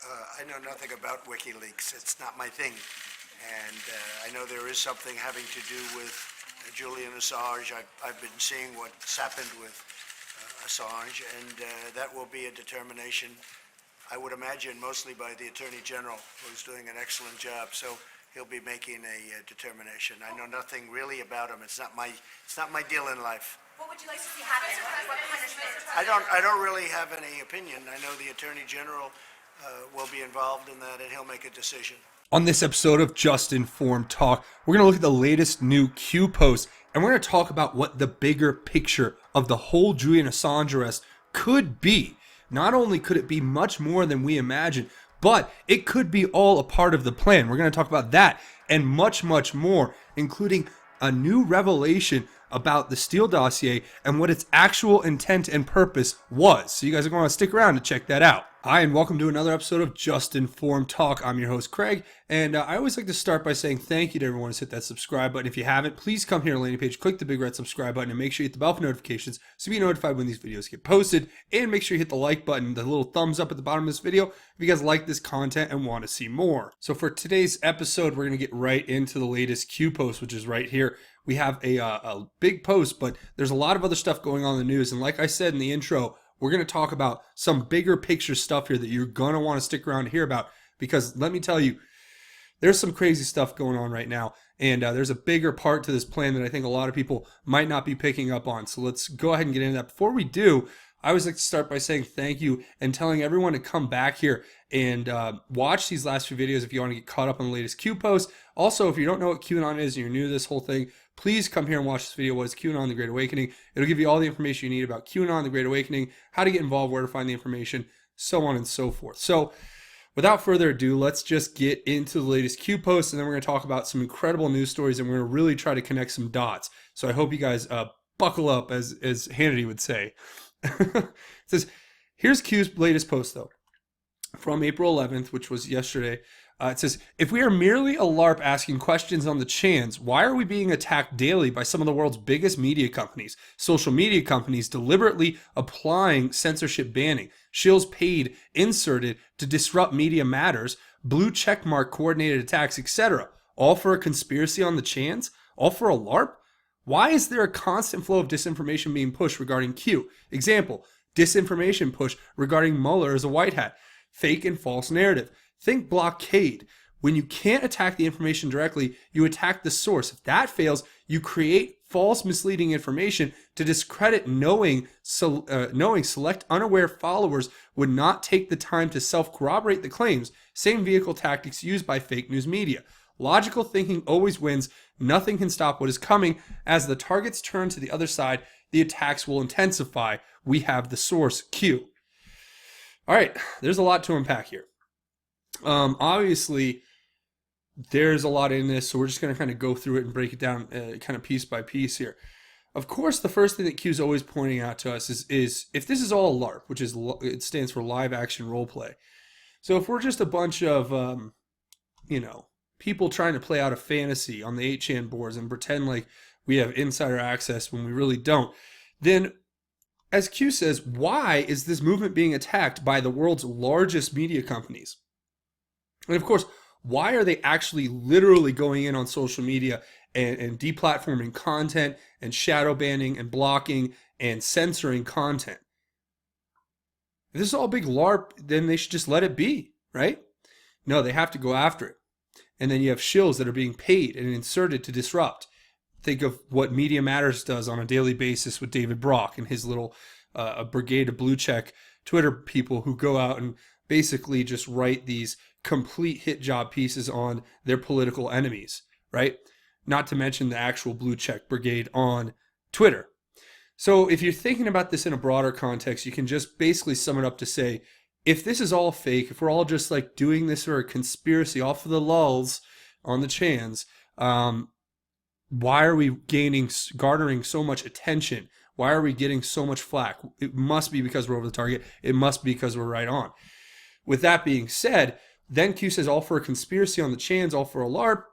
I know nothing about WikiLeaks. It's not my thing. And I know there is something having to do with Julian Assange. I've been seeing what's happened with Assange, and that will be a determination, I would imagine, mostly by the Attorney General, who's doing an excellent job. So he'll be making a determination. I know nothing really about him. It's not my deal in life. What would you like to see happen? What punishment? I don't really have any opinion. I know the Attorney General will be involved in that, and he'll make a decision. On this episode of Just Informed Talk, we're going to look at the latest new Q post, and we're going to talk about what the bigger picture of the whole Julian Assange arrest could be. Not only could it be much more than we imagine, but it could be all a part of the plan. We're going to talk about that and much, much more, including a new revelation about the Steele dossier and what its actual intent and purpose was. So you guys are going to stick around to check that out. Hi, and welcome to another episode of Just Informed Talk. I'm your host, Craig, and I always like to start by saying thank you to everyone who's hit that subscribe button. If you haven't, please come here to the landing page, click the big red subscribe button, and make sure you hit the bell for notifications so you be notified when these videos get posted. And make sure you hit the like button, the little thumbs up at the bottom of this video, if you guys like this content and want to see more. So for today's episode, we're going to get right into the latest Q post, which is right here. We have a big post, but there's a lot of other stuff going on in the news. And like I said in the intro, we're going to talk about some bigger picture stuff here that you're going to want to stick around to hear about, because let me tell you, there's some crazy stuff going on right now. And there's a bigger part to this plan that I think a lot of people might not be picking up on. So let's go ahead and get into that. Before we do, I always like to start by saying thank you and telling everyone to come back here and watch these last few videos if you want to get caught up on the latest Q post. Also, if you don't know what QAnon is and you're new to this whole thing, please come here and watch this video. What is QAnon, the Great Awakening? It'll give you all the information you need about QAnon, the Great Awakening, how to get involved, where to find the information, so on and so forth. So without further ado, let's just get into the latest Q post, and then we're going to talk about some incredible news stories, and we're going to really try to connect some dots. So I hope you guys buckle up, as Hannity would say. It says, here's Q's latest post, though, from April 11th, which was yesterday. It says, if we are merely a LARP asking questions on the Chans, why are we being attacked daily by some of the world's biggest media companies, social media companies deliberately applying censorship banning, shills paid, inserted to disrupt media matters, blue checkmark coordinated attacks, etc., all for a conspiracy on the Chans? All for a LARP? Why is there a constant flow of disinformation being pushed regarding Q? Example, disinformation push regarding Mueller as a white hat. Fake and false narrative. Think blockade. When you can't attack the information directly, you attack the source. If that fails, you create false, misleading information to discredit knowing select unaware followers would not take the time to self-corroborate the claims. Same vehicle tactics used by fake news media. Logical thinking always wins. Nothing can stop what is coming. As the targets turn to the other side, the attacks will intensify. We have the source, Q. All right, there's a lot to unpack here. Obviously, there's a lot in this, so we're just going to kind of go through it and break it down kind of piece by piece here. Of course, the first thing that Q is always pointing out to us is if this is all LARP, which is it stands for live action role play. So if we're just a bunch of people trying to play out a fantasy on the 8chan boards and pretend like we have insider access when we really don't, then as Q says, why is this movement being attacked by the world's largest media companies? And of course, why are they actually literally going in on social media and deplatforming content and shadow banning and blocking and censoring content? If this is all big LARP, then they should just let it be, right? No, they have to go after it. And then you have shills that are being paid and inserted to disrupt. Think of what Media Matters does on a daily basis with David Brock and his little a brigade of blue check Twitter people who go out and basically just write these complete hit job pieces on their political enemies, right? Not to mention the actual blue check brigade on Twitter. So if you're thinking about this in a broader context, you can just basically sum it up to say, if this is all fake, if we're all just like doing this for a conspiracy off of the lulls on the Chans, why are we garnering so much attention? Why are we getting so much flack? It must be because we're over the target. It must be because we're right on. With that being said, then Q says all for a conspiracy on the Chans, all for a LARP.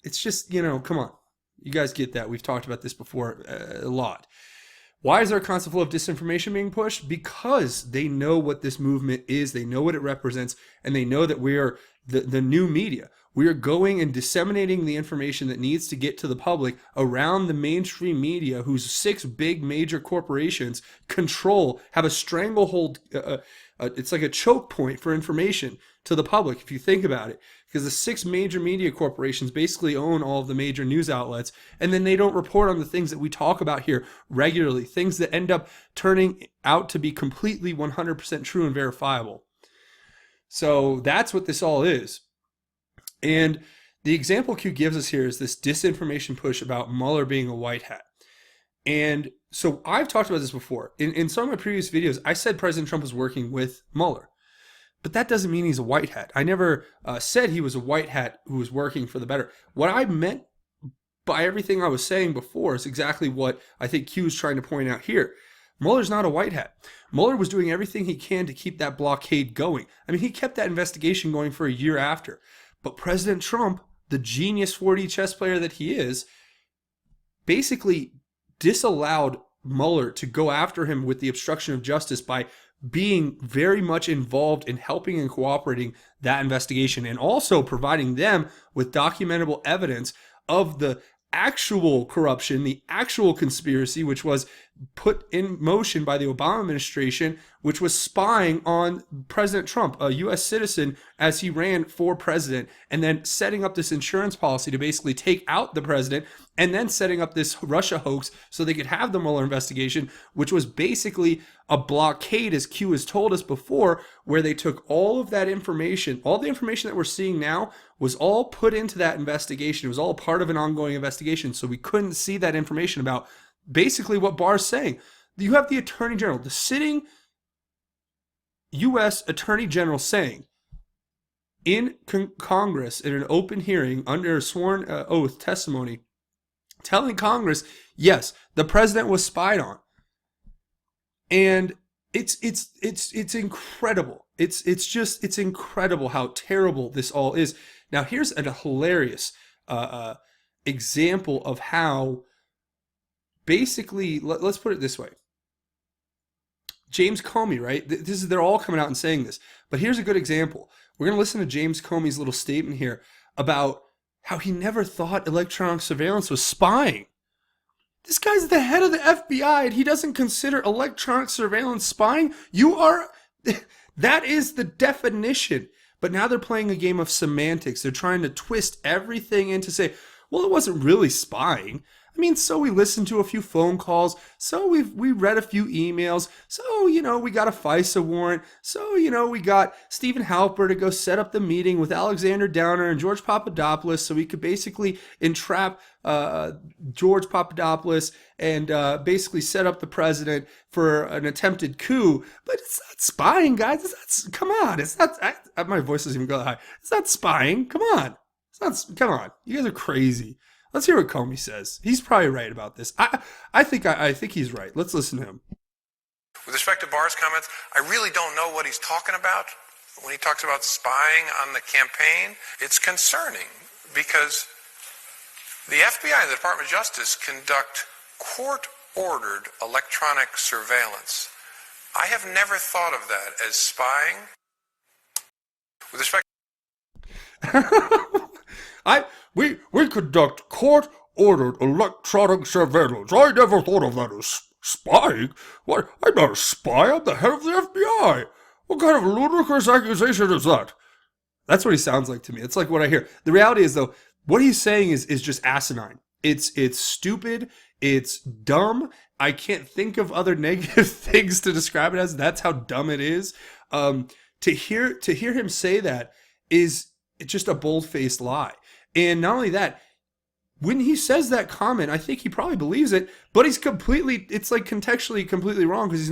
It's just, come on. You guys get that. We've talked about this before a lot. Why is there a constant flow of disinformation being pushed? Because they know what this movement is, they know what it represents, and they know that we are the new media. We are going and disseminating the information that needs to get to the public around the mainstream media, whose 6 big major corporations have a stranglehold. It's like a choke point for information to the public, if you think about it. Because the 6 major media corporations basically own all of the major news outlets, and then they don't report on the things that we talk about here regularly, things that end up turning out to be completely 100% true and verifiable. So that's what this all is. And the example Q gives us here is this disinformation push about Mueller being a white hat. And so I've talked about this before. In some of my previous videos, I said President Trump was working with Mueller. But that doesn't mean he's a white hat. I never said he was a white hat who was working for the better. What I meant by everything I was saying before is exactly what I think Q is trying to point out here. Mueller's not a white hat. Mueller was doing everything he can to keep that blockade going. I mean, he kept that investigation going for a year after. But President Trump, the genius 4D chess player that he is, basically disallowed Mueller to go after him with the obstruction of justice by being very much involved in helping and cooperating that investigation, and also providing them with documentable evidence of the actual corruption, the actual conspiracy, which was put in motion by the Obama administration, which was spying on President Trump, a U.S. citizen, as he ran for president, and then setting up this insurance policy to basically take out the president, and then setting up this Russia hoax so they could have the Mueller investigation, which was basically a blockade, as Q has told us before, where they took all of that information, all the information that we're seeing now was all put into that investigation. It was all part of an ongoing investigation, so we couldn't see that information about basically what Barr's saying. You have the Attorney General, the sitting U.S. Attorney General, saying in Congress in an open hearing under a sworn oath testimony, telling Congress, yes, the president was spied on. And it's incredible. It's incredible how terrible this all is. Now, here's a hilarious example of how basically, let's put it this way. James Comey, right? They're all coming out and saying this. But here's a good example. We're going to listen to James Comey's little statement here about how he never thought electronic surveillance was spying. This guy's the head of the FBI and he doesn't consider electronic surveillance spying. That is the definition. But now they're playing a game of semantics. They're trying to twist everything into say, well, it wasn't really spying. I mean, so we listened to a few phone calls, so we read a few emails, so, we got a FISA warrant, so, we got Stephen Halper to go set up the meeting with Alexander Downer and George Papadopoulos so we could basically entrap George Papadopoulos and basically set up the president for an attempted coup. But it's not spying, guys. Come on. It's not, my voice doesn't even go that high. It's not spying. Come on. Come on. You guys are crazy. Let's hear what Comey says. He's probably right about this. I think he's right. Let's listen to him. With respect to Barr's comments, I really don't know what he's talking about when he talks about spying on the campaign. It's concerning because the FBI and the Department of Justice conduct court-ordered electronic surveillance. I have never thought of that as spying. With respect We conduct court-ordered electronic surveillance. I never thought of that as spying. What? I'm not a spy. I'm the head of the FBI. What kind of ludicrous accusation is that? That's what he sounds like to me. It's like what I hear. The reality is, though, what he's saying is just asinine. It's stupid. It's dumb. I can't think of other negative things to describe it as. That's how dumb it is. To hear him say that is just a bold-faced lie. And not only that, when he says that comment, I think he probably believes it, but it's like contextually completely wrong because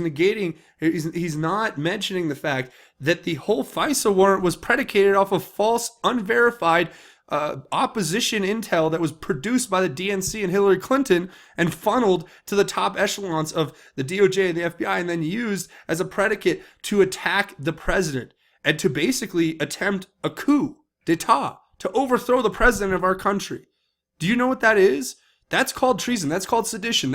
he's not mentioning the fact that the whole FISA warrant was predicated off of false, unverified opposition intel that was produced by the DNC and Hillary Clinton and funneled to the top echelons of the DOJ and the FBI and then used as a predicate to attack the president and to basically attempt a coup d'etat, to overthrow the president of our country. Do you know what that is? That's called treason. That's called sedition.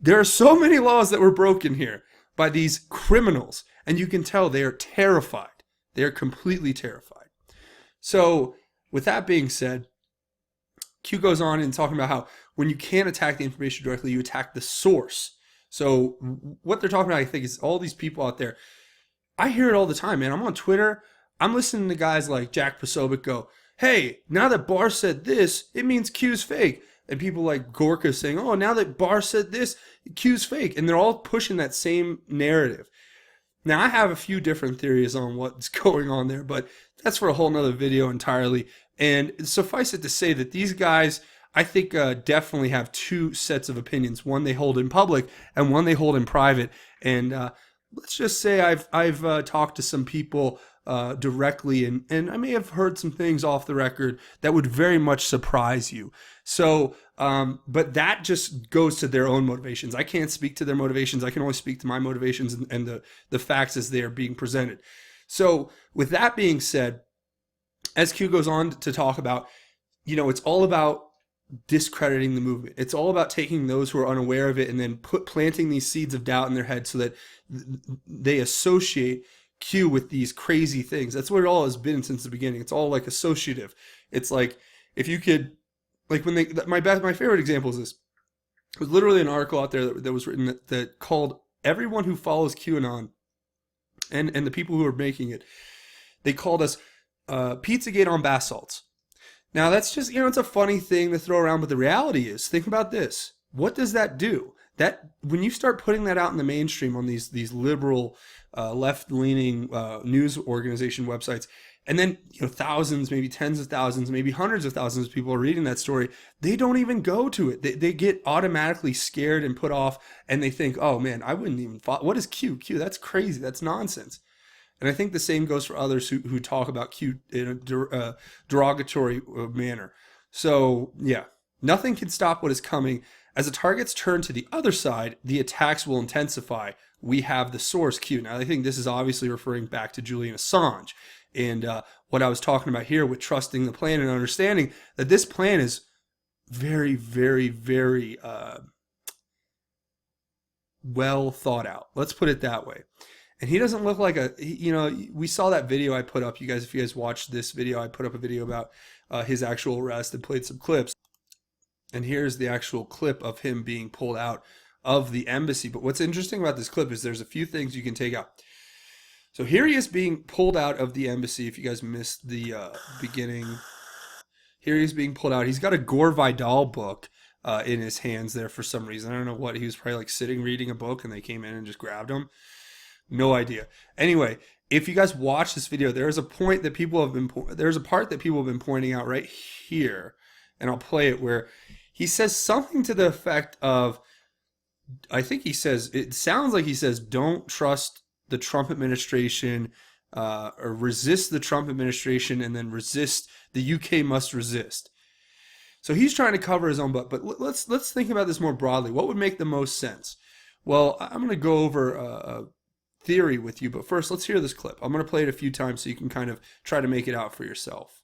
There are so many laws that were broken here by these criminals, and you can tell they are terrified. They are completely terrified. So, with that being said, Q goes on and talking about how when you can't attack the information directly, you attack the source. So, what they're talking about, I think, is all these people out there. I hear it all the time, man. I'm on Twitter. I'm listening to guys like Jack Posobiec go, hey, now that Barr said this, it means Q's fake. And people like Gorka saying, oh, now that Barr said this, Q's fake. And they're all pushing that same narrative. Now, I have a few different theories on what's going on there, but that's for a whole nother video entirely. And suffice it to say that these guys, I think, definitely have two sets of opinions. One they hold in public and one they hold in private. And let's just say I've talked to some people directly, and I may have heard some things off the record that would very much surprise you. So, but that just goes to their own motivations. I can't speak to their motivations. I can only speak to my motivations and the facts as they are being presented. So, with that being said, SQ goes on to talk about, it's all about discrediting the movement. It's all about taking those who are unaware of it and then planting these seeds of doubt in their head so that they associate Q with these crazy things. That's what it all has been since the beginning. It's all like associative. It's like if you could, like when my favorite example is this. It was literally an article out there that was written that called everyone who follows QAnon and the people who are making it, they called us Pizzagate on bath salts. Now that's just, it's a funny thing to throw around, but the reality is, think about this. What does that do? That when you start putting that out in the mainstream on these liberal, left-leaning news organization websites, and then thousands, maybe tens of thousands, maybe hundreds of thousands of people are reading that story, they don't even go to it. They get automatically scared and put off, and they think, oh man, I wouldn't even follow. What is Q? Q, that's crazy. That's nonsense. And I think the same goes for others who talk about Q in a derogatory manner. So yeah, nothing can stop what is coming. As the targets turn to the other side, the attacks will intensify. We have the source Q. Now, I think this is obviously referring back to Julian Assange and what I was talking about here with trusting the plan and understanding that this plan is very, very, very well thought out. Let's put it that way. And he doesn't look like we saw that video I put up. If you guys watched this video, I put up a video about his actual arrest and played some clips. And here's the actual clip of him being pulled out of the embassy. But what's interesting about this clip is there's a few things you can take out. So here he is being pulled out of the embassy. If you guys missed the beginning, here he's being pulled out. He's got a Gore Vidal book in his hands there for some reason. I don't know what. He was probably like sitting reading a book and they came in and just grabbed him. No idea. Anyway, if you guys watch this video, there's a part that people have been pointing out right here, and I'll play it, where he says something to the effect of, it sounds like he says, don't trust the Trump administration, or resist the Trump administration, and then resist, the UK must resist. So he's trying to cover his own butt, but let's think about this more broadly. What would make the most sense? Well, I'm going to go over a theory with you, but first let's hear this clip. I'm going to play it a few times so you can kind of try to make it out for yourself.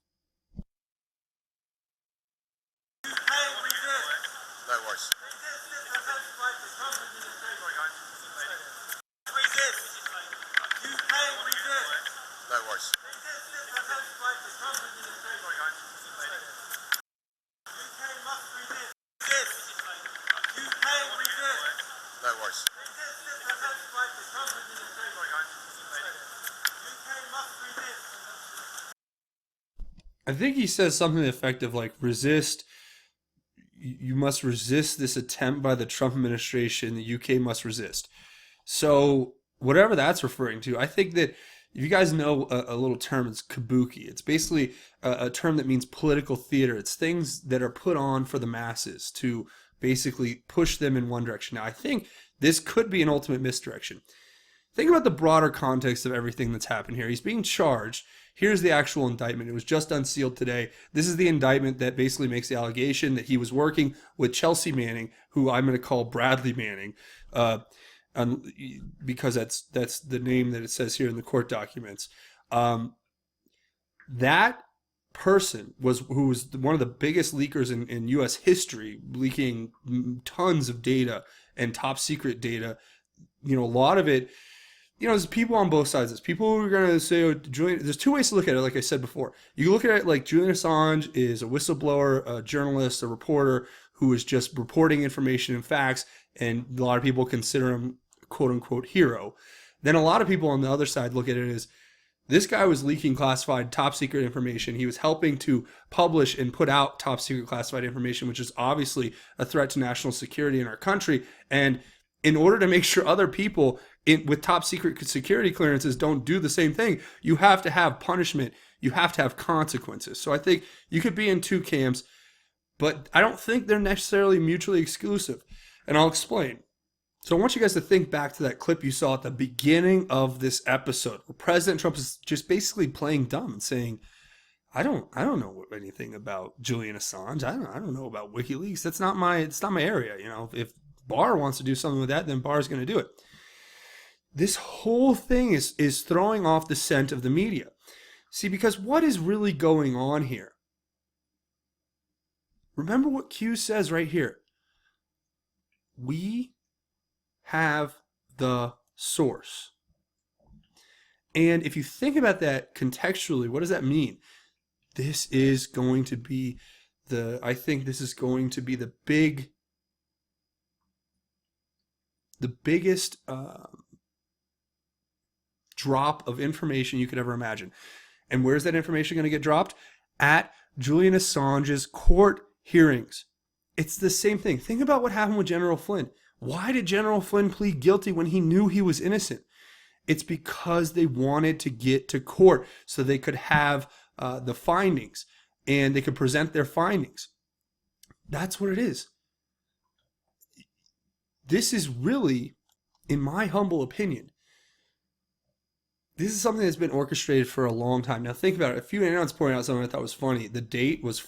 I think he says something to the effect of like, you must resist this attempt by the Trump administration, the UK must resist. So whatever that's referring to, I think that if you guys know a little term, it's kabuki. It's basically a term that means political theater. It's things that are put on for the masses to basically push them in one direction. Now, I think this could be an ultimate misdirection. Think about the broader context of everything that's happened here. He's being charged. Here's the actual indictment. It was just unsealed today. This is the indictment that basically makes the allegation that he was working with Chelsea Manning, who I'm going to call Bradley Manning, because that's the name that it says here in the court documents. That person who was one of the biggest leakers in U.S. history, leaking tons of data and top secret data, a lot of it, there's people on both sides of this. People who are going to say, there's two ways to look at it, like I said before. You look at it like Julian Assange is a whistleblower, a journalist, a reporter who is just reporting information and facts, and a lot of people consider him quote-unquote hero. Then a lot of people on the other side look at it as, this guy was leaking classified top secret information. He was helping to publish and put out top secret classified information, which is obviously a threat to national security in our country. And in order to make sure other people with top secret security clearances don't do the same thing, you have to have punishment. You have to have consequences. So I think you could be in two camps, but I don't think they're necessarily mutually exclusive. And I'll explain. So I want you guys to think back to that clip you saw at the beginning of this episode, where President Trump is just basically playing dumb and saying, I don't know anything about Julian Assange. I don't know about WikiLeaks. It's not my area. If Barr wants to do something with that, then Barr's going to do it. This whole thing is throwing off the scent of the media. See, because what is really going on here? Remember what Q says right here. We have the source. And if you think about that contextually, what does that mean? This is going to be the biggest drop of information you could ever imagine. And where's that information going to get dropped? At Julian Assange's court hearings. It's the same thing. Think about what happened with General Flynn. Why did General Flynn plead guilty when he knew he was innocent? It's because they wanted to get to court so they could have the findings and they could present their findings. That's what it is. This is really, in my humble opinion, this is something that's been orchestrated for a long time. Now think about it. A few announcers pointed out something I thought was funny. The date was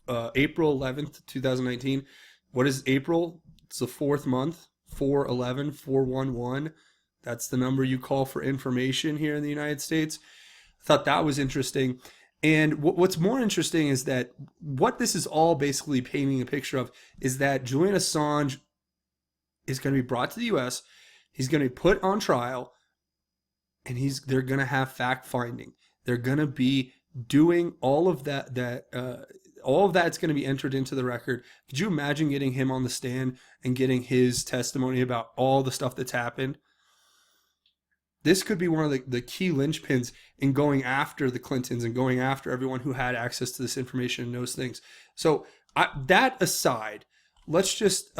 April 11th, 2019. What is April? It's the fourth month, 411, 411. That's the number you call for information here in the United States. I thought that was interesting. And what's more interesting is that what this is all basically painting a picture of is that Julian Assange is going to be brought to the U.S., he's going to be put on trial, and they're going to have fact finding. They're going to be doing all of that. All of that's going to be entered into the record. Could you imagine getting him on the stand and getting his testimony about all the stuff that's happened? This could be one of the key linchpins in going after the Clintons and going after everyone who had access to this information and knows things. So that aside, let's just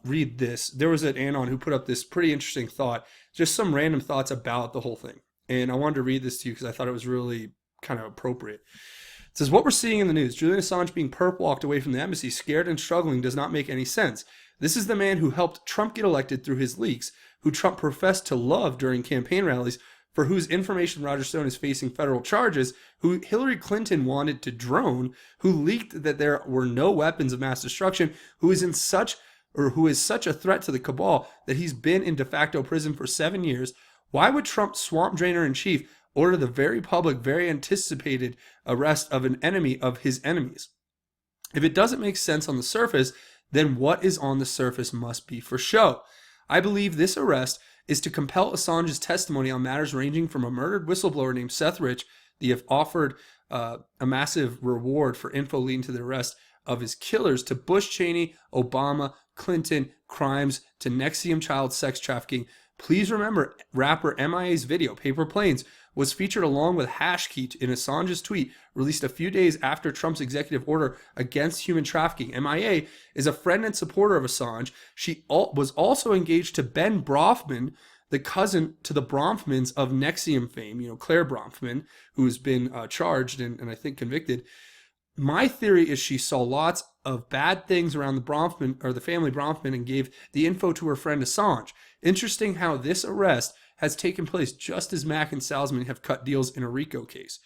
read this. There was an Anon who put up this pretty interesting thought, just some random thoughts about the whole thing. And I wanted to read this to you because I thought it was really kind of appropriate. It says, what we're seeing in the news, Julian Assange being perp walked away from the embassy, scared and struggling, does not make any sense. This is the man who helped Trump get elected through his leaks, who Trump professed to love during campaign rallies, for whose information Roger Stone is facing federal charges, who Hillary Clinton wanted to drone, who leaked that there were no weapons of mass destruction, who is such a threat to the cabal that he's been in de facto prison for 7 years. Why would Trump, swamp drainer in chief, order the very public, very anticipated arrest of an enemy of his enemies? If it doesn't make sense on the surface, then what is on the surface must be for show. I believe this arrest is to compel Assange's testimony on matters ranging from a murdered whistleblower named Seth Rich, the offered a massive reward for info leading to the arrest of his killers, to Bush, Cheney, Obama, Clinton crimes, to NXIVM child sex trafficking. Please remember, rapper MIA's video, Paper Planes, was featured along with Hashkey in Assange's tweet released a few days after Trump's executive order against human trafficking. MIA is a friend and supporter of Assange. She was also engaged to Ben Bronfman, the cousin to the Bronfmans of NXIVM fame, Claire Bronfman, who's been charged and I think convicted. My theory is she saw lots of bad things around the Bronfman or the family Bronfman and gave the info to her friend Assange. Interesting how this arrest has taken place just as Mack and Salzman have cut deals in a RICO case.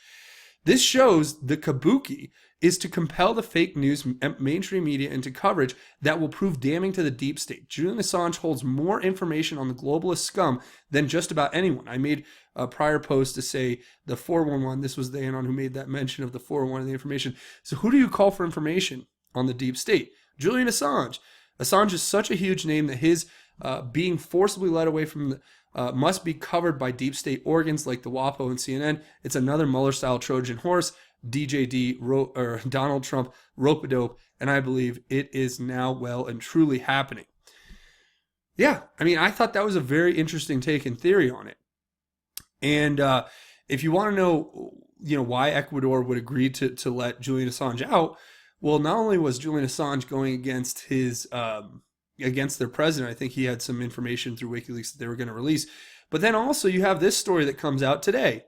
This shows the kabuki is to compel the fake news mainstream media into coverage that will prove damning to the deep state. Julian Assange holds more information on the globalist scum than just about anyone. I made a prior post to say the 411, this was the Anon who made that mention of the 411 and the information. So who do you call for information on the deep state? Julian Assange. Assange is such a huge name that his being forcibly led away from the must be covered by deep state organs like the WAPO and CNN. It's another Mueller-style Trojan horse. DJD, or Donald Trump, rope-a-dope, and I believe it is now well and truly happening. Yeah, I mean, I thought that was a very interesting take and theory on it. And if you want to know, why Ecuador would agree to let Julian Assange out, well, not only was Julian Assange going against his against their president, I think he had some information through WikiLeaks that they were going to release, but then also you have this story that comes out today.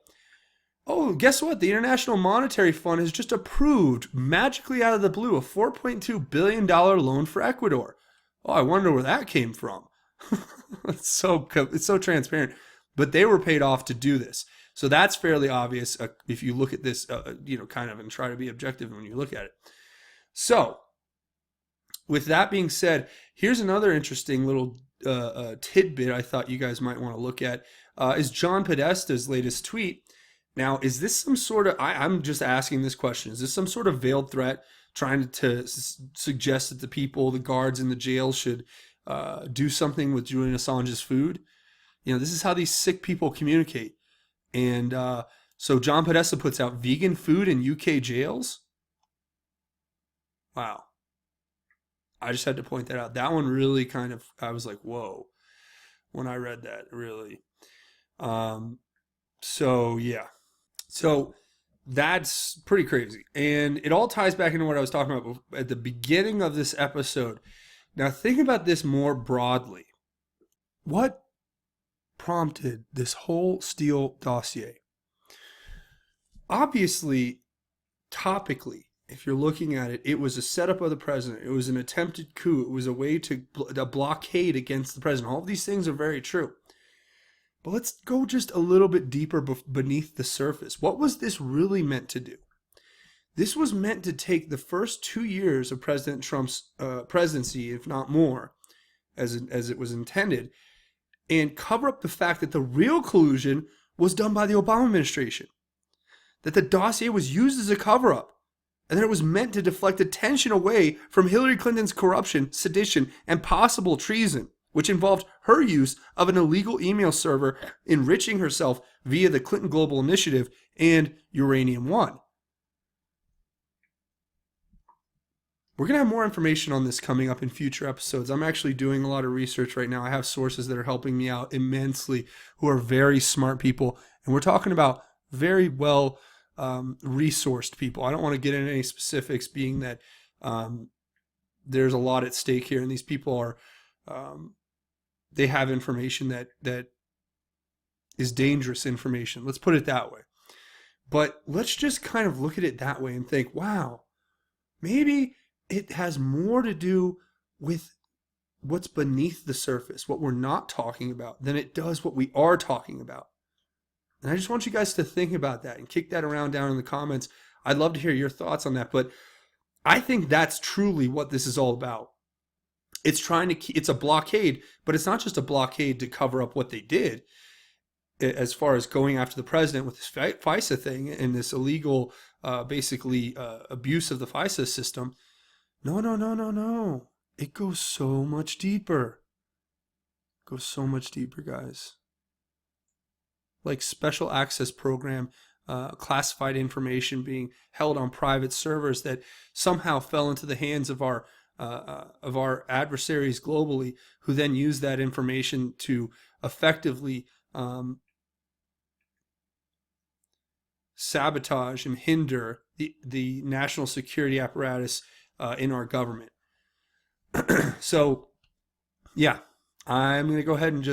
Oh, guess what? The International Monetary Fund has just approved, magically out of the blue, a $4.2 billion loan for Ecuador. Oh, I wonder where that came from. It's so transparent. But they were paid off to do this. So that's fairly obvious if you look at this, kind of, and try to be objective when you look at it. So, with that being said, here's another interesting little tidbit I thought you guys might want to look at, is John Podesta's latest tweet. Now, is this some sort of, I'm just asking this question, is this some sort of veiled threat trying to suggest that the people, the guards in the jail should do something with Julian Assange's food? This is how these sick people communicate. And so John Podesta puts out vegan food in UK jails. Wow. I just had to point that out. That one really kind of, I was like, whoa, when I read that, really. So, yeah. So that's pretty crazy. And it all ties back into what I was talking about at the beginning of this episode. Now, think about this more broadly. What prompted this whole Steele dossier? Obviously, topically, if you're looking at it, it was a setup of the president. It was an attempted coup. It was a way to a blockade against the president. All of these things are very true. But let's go just a little bit deeper beneath the surface. What was this really meant to do? This was meant to take the first 2 years of President Trump's presidency, if not more, as it was intended, and cover up the fact that the real collusion was done by the Obama administration. That the dossier was used as a cover-up, and that it was meant to deflect attention away from Hillary Clinton's corruption, sedition, and possible treason, which involved her use of an illegal email server enriching herself via the Clinton Global Initiative and Uranium One. We're going to have more information on this coming up in future episodes. I'm actually doing a lot of research right now. I have sources that are helping me out immensely who are very smart people. And we're talking about very well resourced people. I don't want to get into any specifics, being that there's a lot at stake here. And these people are... they have information that is dangerous information. Let's put it that way. But let's just kind of look at it that way and think, wow, maybe it has more to do with what's beneath the surface, what we're not talking about, than it does what we are talking about. And I just want you guys to think about that and kick that around down in the comments. I'd love to hear your thoughts on that. But I think that's truly what this is all about. It's it's a blockade, but it's not just a blockade to cover up what they did as far as going after the president with this FISA thing and this illegal, basically, abuse of the FISA system. No. It goes so much deeper. It goes so much deeper, guys. Like special access program, classified information being held on private servers that somehow fell into the hands of our adversaries globally, who then use that information to effectively sabotage and hinder the national security apparatus in our government. So, yeah, I'm going to go ahead and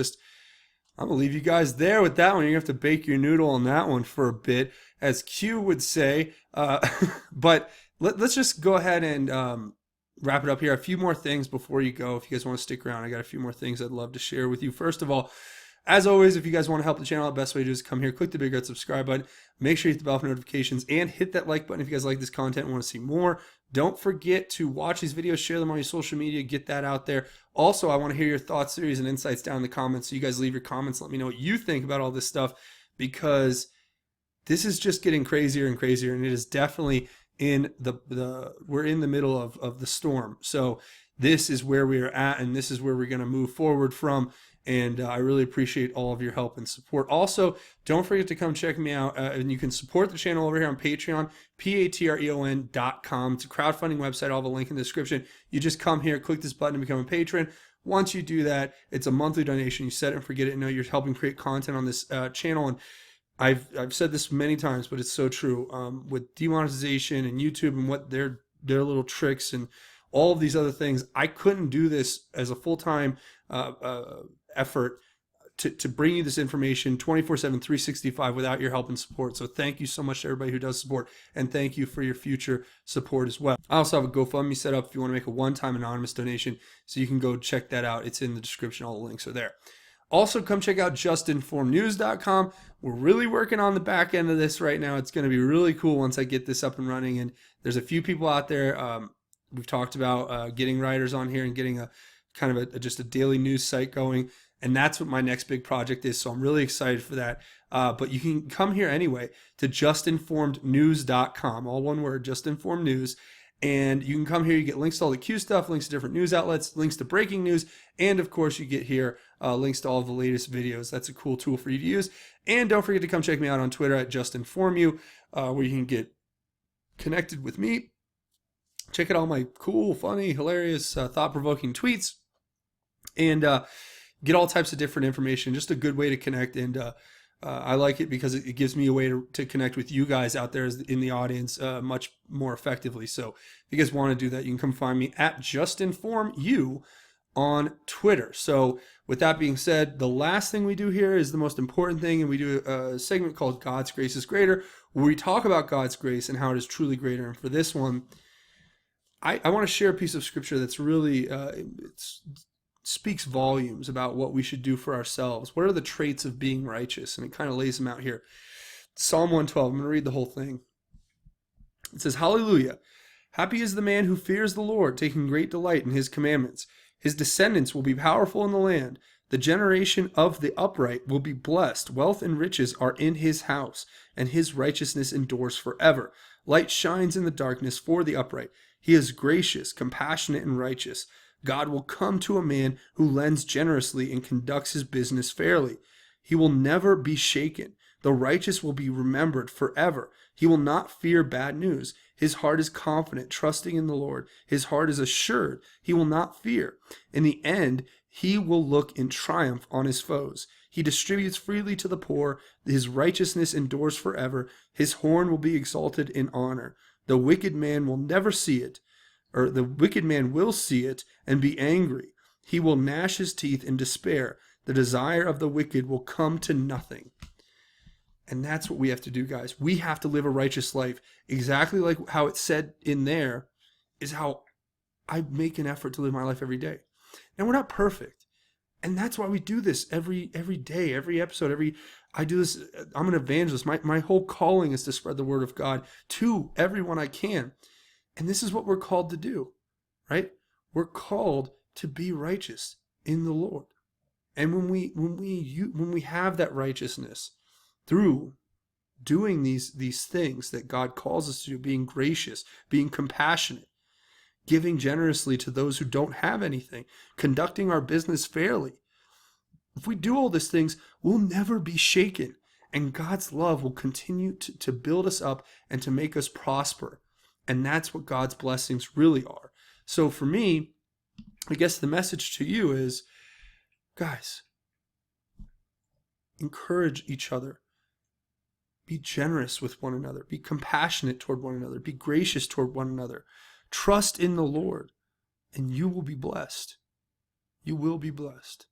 I'm going to leave you guys there with that one. You're going to have to bake your noodle on that one for a bit, as Q would say. But let's just go ahead and wrap it up here. A few more things before you go. If you guys want to stick around, I got a few more things I'd love to share with you. First of all, as always, if you guys want to help the channel, the best way to do is come here, click the big red subscribe button, make sure you hit the bell for notifications, and hit that like button if you guys like this content and want to see more. Don't forget to watch these videos, share them on your social media, get that out there. Also, I want to hear your thoughts, theories, and insights down in the comments. So you guys leave your comments, let me know what you think about all this stuff, because this is just getting crazier and crazier, and it is definitely in we're in the middle of the storm. So this is where we are at, and this is where we're going to move forward from. And I really appreciate all of your help and support. Also, don't forget to come check me out. And you can support the channel over here on Patreon, patreon.com. It's a crowdfunding website. I'll have a link in the description. You just come here, click this button to become a patron. Once you do that, it's a monthly donation. You set it and forget it. And know you're helping create content on this channel. And I've said this many times, but it's so true. With demonetization and YouTube and what their little tricks and all of these other things, I couldn't do this as a full-time effort to bring you this information 24/7, 365 without your help and support. So thank you so much to everybody who does support, and thank you for your future support as well. I also have a GoFundMe set up if you want to make a one-time anonymous donation, so you can go check that out. It's in the description. All the links are there. Also, come check out justinformednews.com. We're really working on the back end of this right now. It's going to be really cool once I get this up and running. And there's a few people out there. We've talked about getting writers on here and getting a kind of just a daily news site going. And that's what my next big project is. So I'm really excited for that. But you can come here anyway to justinformednews.com. All one word, Justinformed News. And you can come here, you get links to all the Q stuff, links to different news outlets, links to breaking news, and of course you get here links to all of the latest videos. That's a cool tool for you to use. And don't forget to come check me out on Twitter at JustinFormU, where you can get connected with me. Check out all my cool, funny, hilarious, thought-provoking tweets, and get all types of different information. Just a good way to connect, and I like it because it gives me a way to connect with you guys out there in the audience much more effectively. So if you guys want to do that, you can come find me at JustinFormU on Twitter. So with that being said, the last thing we do here is the most important thing, and we do a segment called God's Grace is Greater, where we talk about God's grace and how it is truly greater. And for this one, I want to share a piece of scripture that's really speaks volumes about what we should do for ourselves. What are the traits of being righteous? And it kind of lays them out here. Psalm 112, I'm going to read the whole thing. It says, Hallelujah. Happy is the man who fears the Lord, taking great delight in his commandments. His descendants will be powerful in the land. The generation of the upright will be blessed. Wealth and riches are in his house, and his righteousness endures forever. Light shines in the darkness for the upright. He is gracious, compassionate, and righteous. God will come to a man who lends generously and conducts his business fairly. He will never be shaken. The righteous will be remembered forever. He will not fear bad news. His heart is confident, trusting in the Lord. His heart is assured. He will not fear. In the end, he will look in triumph on his foes. He distributes freely to the poor. His righteousness endures forever. His horn will be exalted in honor. The wicked man will never see it. Or the wicked man will see it and be angry. He will gnash his teeth in despair. The desire of the wicked will come to nothing. And that's what we have to do, guys. We have to live a righteous life. Exactly like how it said in there is how I make an effort to live my life every day. And we're not perfect. And that's why we do this every day, every episode, I do this. I'm an evangelist. My whole calling is to spread the word of God to everyone I can. And this is what we're called to do, right? We're called to be righteous in the Lord. And when we have that righteousness through doing these things that God calls us to do, being gracious, being compassionate, giving generously to those who don't have anything, conducting our business fairly. If we do all these things, we'll never be shaken. And God's love will continue to build us up and to make us prosper. And that's what God's blessings really are. So for me, I guess the message to you is, guys, encourage each other. Be generous with one another. Be compassionate toward one another. Be gracious toward one another. Trust in the Lord, and you will be blessed. You will be blessed.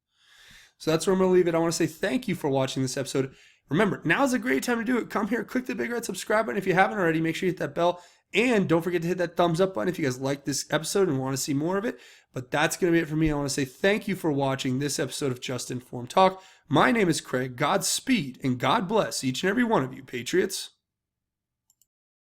So that's where I'm going to leave it. I want to say thank you for watching this episode. Remember, now's a great time to do it. Come here, click the big red subscribe button. If you haven't already, make sure you hit that bell. And don't forget to hit that thumbs up button if you guys like this episode and want to see more of it. But that's going to be it for me. I want to say thank you for watching this episode of Just Informed Talk. My name is Craig. Godspeed and God bless each and every one of you, Patriots.